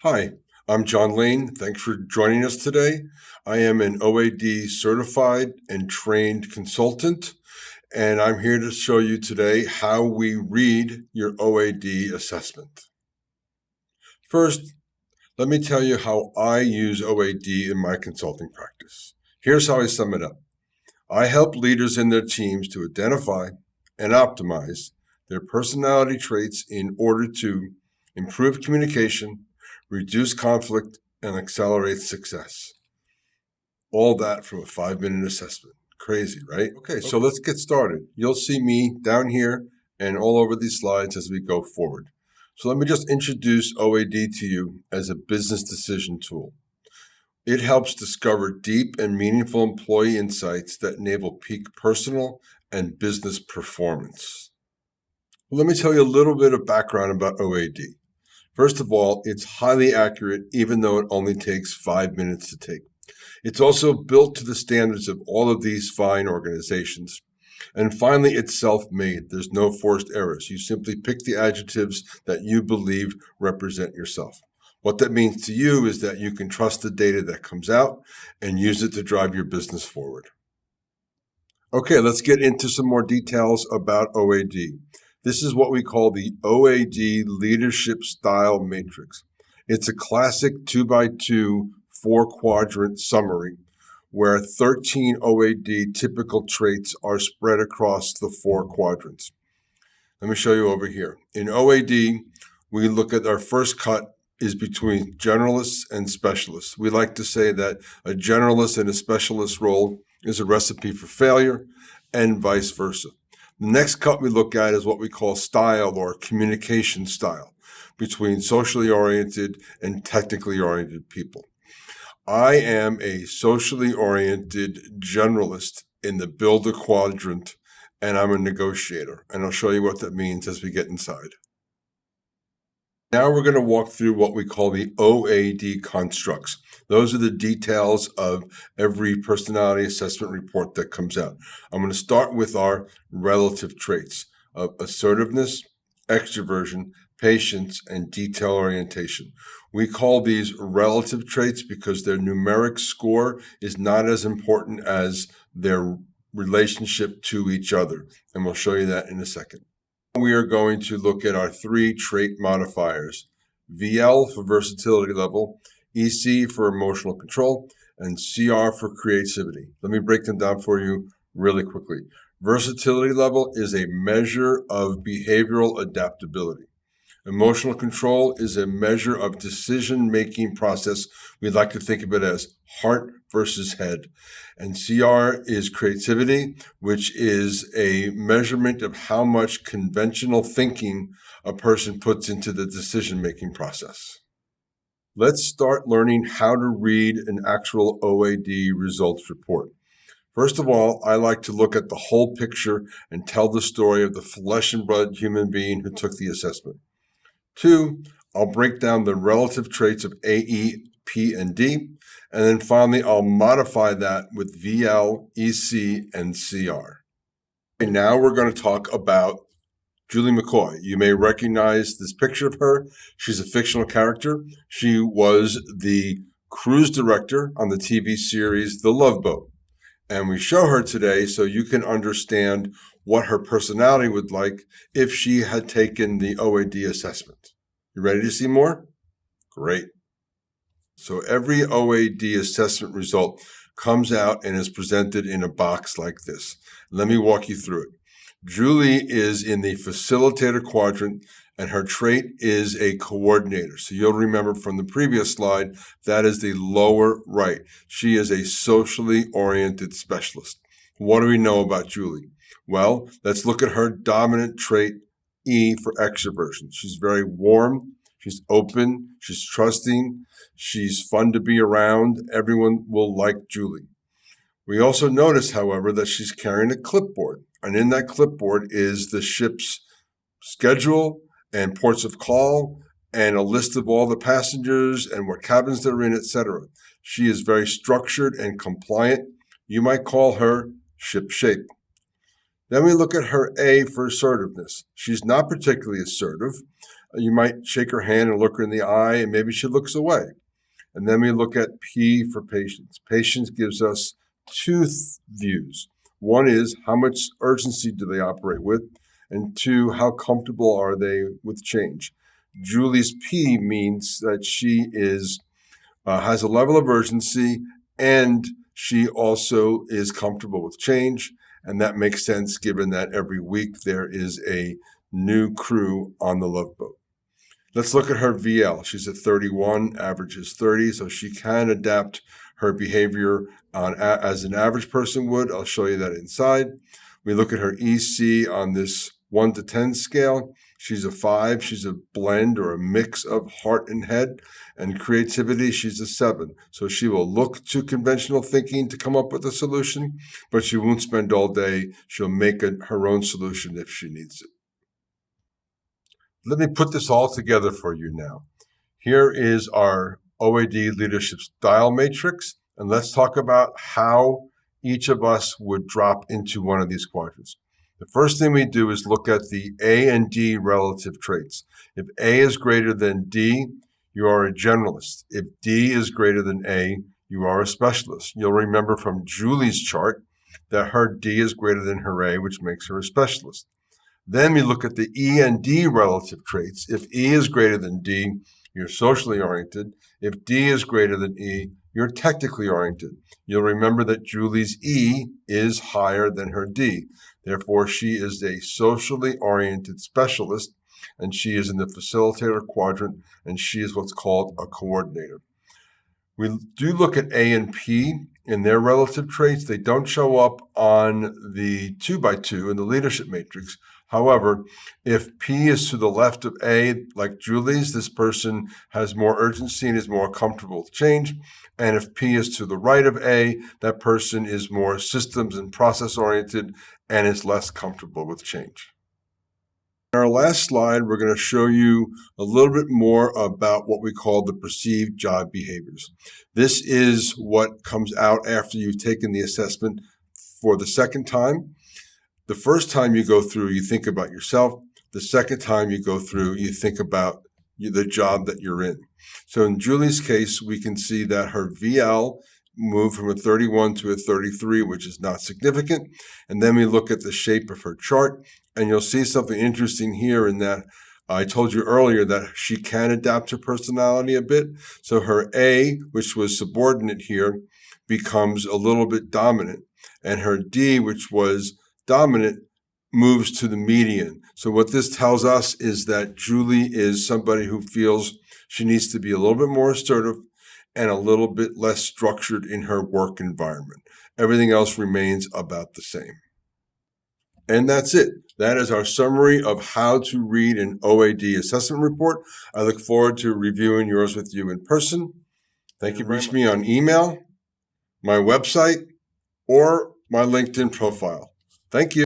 Hi, I'm John Lane. Thanks for joining us today. I am an OAD certified and trained consultant, and I'm here to show you today how we read your OAD assessment. First, let me tell you how I use OAD in my consulting practice. Here's how I sum it up. I help leaders in their teams to identify and optimize their personality traits in order to improve communication, reduce conflict, and accelerate success. All that from a 5-minute assessment. Crazy, right? Okay, so let's get started. You'll see me down here and all over these slides as we go forward. So let me just introduce OAD to you as a business decision tool. It helps discover deep and meaningful employee insights that enable peak personal and business performance. Let me tell you a little bit of background about OAD. First of all, it's highly accurate, even though it only takes 5 minutes to take. It's also built to the standards of all of these fine organizations. And finally, it's self-made. There's no forced errors. You simply pick the adjectives that you believe represent yourself. What that means to you is that you can trust the data that comes out and use it to drive your business forward. Okay, let's get into some more details about OAD. This is what we call the OAD Leadership Style Matrix. It's a classic 2x2 4-quadrant summary where 13 OAD typical traits are spread across the 4 quadrants. Let me show you over here. In OAD, we look at our first cut is between generalists and specialists. We like to say that a generalist and a specialist role is a recipe for failure and vice versa. The next cut we look at is what we call style or communication style between socially oriented and technically oriented people. I am a socially oriented generalist in the builder quadrant, and I'm a negotiator. And I'll show you what that means as we get inside. Now we're going to walk through what we call the OAD constructs. Those are the details of every personality assessment report that comes out. I'm going to start with our relative traits of assertiveness, extroversion, patience, and detail orientation. We call these relative traits because their numeric score is not as important as their relationship to each other. And we'll show you that in a second. We are going to look at our 3 trait modifiers, VL for versatility level, EC for emotional control, and CR for creativity. Let me break them down for you really quickly. Versatility level is a measure of behavioral adaptability. Emotional control is a measure of decision-making process. We like to think of it as heart versus head. And CR is creativity, which is a measurement of how much conventional thinking a person puts into the decision-making process. Let's start learning how to read an actual OAD results report. First of all, I like to look at the whole picture and tell the story of the flesh and blood human being who took the assessment. 2, I'll break down the relative traits of AE, P, and D. And then finally, I'll modify that with VL, EC, and CR. And now we're going to talk about Julie McCoy. You may recognize this picture of her. She's a fictional character. She was the cruise director on the TV series The Love Boat. And we show her today so you can understand what her personality would like if she had taken the OAD assessment. You ready to see more? Great. So every OAD assessment result comes out and is presented in a box like this. Let me walk you through it. Julie is in the facilitator quadrant, and her trait is a coordinator. So you'll remember from the previous slide, that is the lower right. She is a socially oriented specialist. What do we know about Julie? Well, let's look at her dominant trait, E for extroversion. She's very warm, she's open, she's trusting, she's fun to be around. Everyone will like Julie. We also notice, however, that she's carrying a clipboard, and in that clipboard is the ship's schedule and ports of call and a list of all the passengers and what cabins they're in, etc. She is very structured and compliant. You might call her ship shape. Then we look at her A for assertiveness. She's not particularly assertive. You might shake her hand and look her in the eye, and maybe she looks away. And then we look at P for patience. Patience gives us two views. One is how much urgency do they operate with? And two, how comfortable are they with change? Julie's P means that she has a level of urgency, and she also is comfortable with change. And that makes sense given that every week there is a new crew on the Love Boat. Let's look at her VL. She's at 31, average is 30, so she can adapt her behavior as an average person would. I'll show you that inside. We look at her EC on this 1 to 10 scale. She's a 5. She's a blend or a mix of heart and head. And creativity, she's a 7. So she will look to conventional thinking to come up with a solution, but she won't spend all day. She'll make her own solution if she needs it. Let me put this all together for you now. Here is our OAD Leadership Style Matrix, and let's talk about how each of us would drop into one of these quadrants. The first thing we do is look at the A and D relative traits. If A is greater than D, you are a generalist. If D is greater than A, you are a specialist. You'll remember from Julie's chart that her D is greater than her A, which makes her a specialist. Then we look at the E and D relative traits. If E is greater than D, you're socially oriented. If D is greater than E, you're technically oriented. You'll remember that Julie's E is higher than her D. Therefore, she is a socially oriented specialist, and she is in the facilitator quadrant, and she is what's called a coordinator. We do look at A and P in their relative traits. They don't show up on the 2x2 in the leadership matrix. However, if P is to the left of A, like Julie's, this person has more urgency and is more comfortable with change. And if P is to the right of A, that person is more systems and process oriented and is less comfortable with change. In our last slide, we're going to show you a little bit more about what we call the perceived job behaviors. This is what comes out after you've taken the assessment for the second time. The first time you go through, you think about yourself. The second time you go through, you think about the job that you're in. So in Julie's case, we can see that her VL moved from a 31 to a 33, which is not significant. And then we look at the shape of her chart, and you'll see something interesting here in that I told you earlier that she can adapt her personality a bit. So her A, which was subordinate here, becomes a little bit dominant. And her D, which was dominant, moves to the median. So what this tells us is that Julie is somebody who feels she needs to be a little bit more assertive and a little bit less structured in her work environment. Everything else remains about the same. And that's it. That is our summary of how to read an OAD assessment report. I look forward to reviewing yours with you in person. Thank you. Reach me on email, my website, or my LinkedIn profile. Thank you.